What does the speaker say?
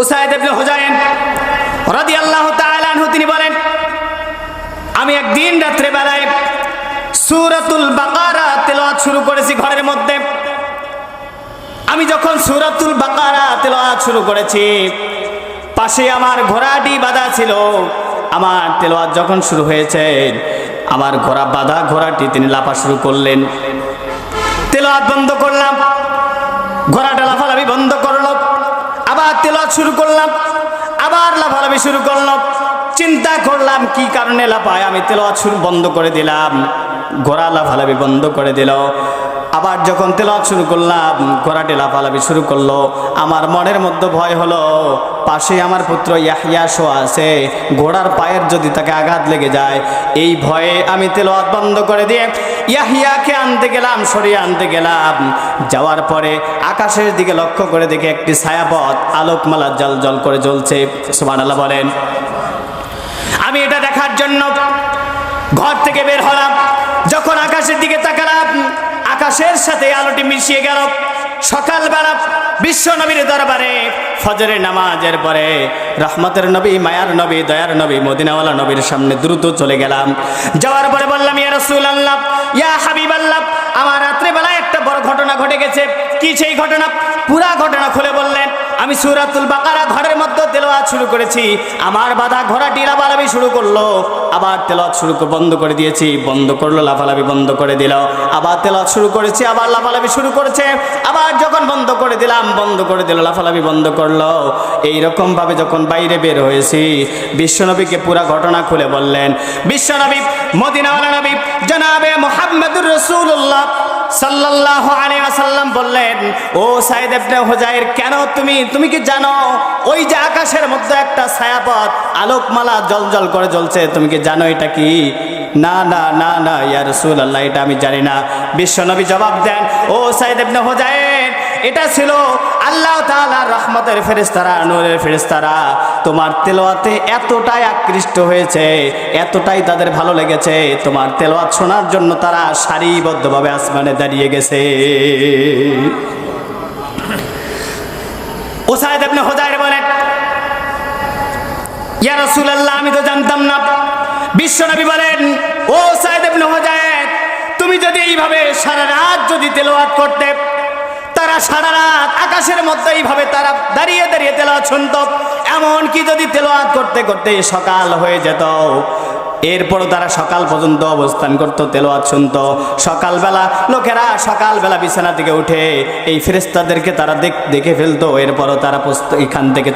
Usaid ইবনে হুযাইন রাদিয়াল্লাহু তাআলা আনহু তিনি বলেন, আমি একদিন রাত্রে বেলায় সূরাতুল বাকারা তেলাওয়াত শুরু করেছি ঘরের মধ্যে। আমি যখন সূরাতুল বাকারা তেলাওয়াত শুরু করেছি, পাশে আমার ঘোড়াটি বাঁধা ছিল। আমার তেলাওয়াত যখন শুরু হয়েছে, আমার ঘোড়া বাঁধা ঘোড়াটি তিনি লাফা শুরু করলেন। তেলাওয়াত বন্ধ করলাম, ঘোড়াটা লাফালাফি বন্ধ করলো। আবার তেলাওয়াত শুরু করলাম, আবার লাফালাফি শুরু করলো। চিন্তা করলাম কি কারণে লাফায়, আমি তেলাওয়াত শুরু বন্ধ করে দিলাম, ঘোড়া লাফালাফি বন্ধ করে দিল। আবার যখন তেলাওয়াত শুরু করলাম, ঘোড়াটি লাফালাফি শুরু করলো। আমার মনের মধ্যে ভয় হলো, পাশে আমার পুত্র ইয়াহইয়া শোয়া আছে, ঘোড়ার পায়ের যদি তাকে আঘাত লেগে যায়। এই ভয়ে আমি তেলাওয়াত বন্ধ করে দিয়ে ইয়াহইয়াকে আনতে গেলাম, সরিয়ে আনতে গেলাম। যাওয়ার পরে আকাশের দিকে লক্ষ্য করে দেখে একটি ছায়াপথ আলোকমালা জল জল করে জ্বলছে। সুবহানাল্লাহ বলেন। আমি এটা দেখার জন্য ঘর থেকে বের হলাম। যখন আকাশের দিকে তাকালাম, আকাশের সাথে আলোটি মিশিয়ে গেল। সকালবেলা বিশ্ব নবীর দরবারে ফজরের নামাজের পরে রহমতের নবী, মায়ার নবী, দয়ার নবী, মদিনাওয়ালা নবীর সামনে দ্রুত চলে গেলাম। যাওয়ার পরে বললাম, ইয়া রাসূলুল্লাহ, ইয়া হাবিবাল্লাহ, আমার রাত্রেবেলায় একটা বড় ঘটনা ঘটে গেছে। কি সেই ঘটনা? পুরা ঘটনা খুলে বললেন। আমি সূরাতুল বাকারা ঘরের মধ্যে তেলাওয়াত শুরু করেছি, আমার বাঁধা ঘোড়াটি লাফালাফি শুরু করলো। আবার তেলাওয়াত শুরু বন্ধ করে দিয়েছি, বন্ধ করলো, লাফালাফি বন্ধ করে দিল। আবার তেলাওয়াত শুরু করেছি, আবার লাফালাফি শুরু করেছে। আবার যখন বন্ধ করে দিলাম, বন্ধ করে দিল, লাফালাফি বন্ধ করলো। এইরকম ভাবে যখন বাইরে বের হয়েছি, বিশ্বনবীকে পুরা ঘটনা খুলে বললেন। বিশ্বনবী, মদিনাওয়ালা নবী জনাবে মুহাম্মদুর রাসূলুল্লাহ সাল্লাল্লাহু আলাইহি ওয়াসাল্লাম বললেন, ও সাইদ ইবনে হুযাইর, কেন তুমি কি জানো ওই যে আকাশের মধ্যে একটা ছায়াপথ আলোকমালা জলজল করে জ্বলছে, তুমি কি জানো এটা কি? না না না না ইয়া রাসূলুল্লাহ, এটা আমি জানি না। বিশ্বনবী জবাব দেন, ও সাইদ ইবনে হুযাইর, এটা ছিল আল্লাহ তাআলার রহমতের ফেরেশতারা, নূরের ফেরেশতারা। তোমার তেলাওয়াতে এতটাই আকৃষ্ট হয়েছে, এতটাই তাদের ভালো লেগেছে, তোমার তেলাওয়াত শোনার জন্য তারা সারিবদ্ধভাবে আসমানে দাঁড়িয়ে গেছে। উসাইদ ইবনে হুযাইর বলেন, ইয়া রাসূলুল্লাহ, আমি তো জানতাম না। বিশ্বনবী বলেন, ও উসাইদ ইবনে হুযাইর, তুমি যদি এইভাবে সারা রাত যদি তেলাওয়াত করতে, তারা সারা রাত আকাশের মধ্যে এইভাবে তারা দাঁড়িয়ে দাঁড়িয়ে তেলাওয়াত শুনতো। এমনকি যদি তেলাওয়াত করতে করতে সকাল হয়ে যেত, এরপরও তারা সকাল পর্যন্ত অবস্থান করত, তেলাওয়াত শুনতো। সকালবেলা লোকেরা সকালবেলা বিছানা থেকে উঠে এই ফেরেশতাদেরকে তারা দেখে ফেলতো। এরপরও তারা এখান থেকে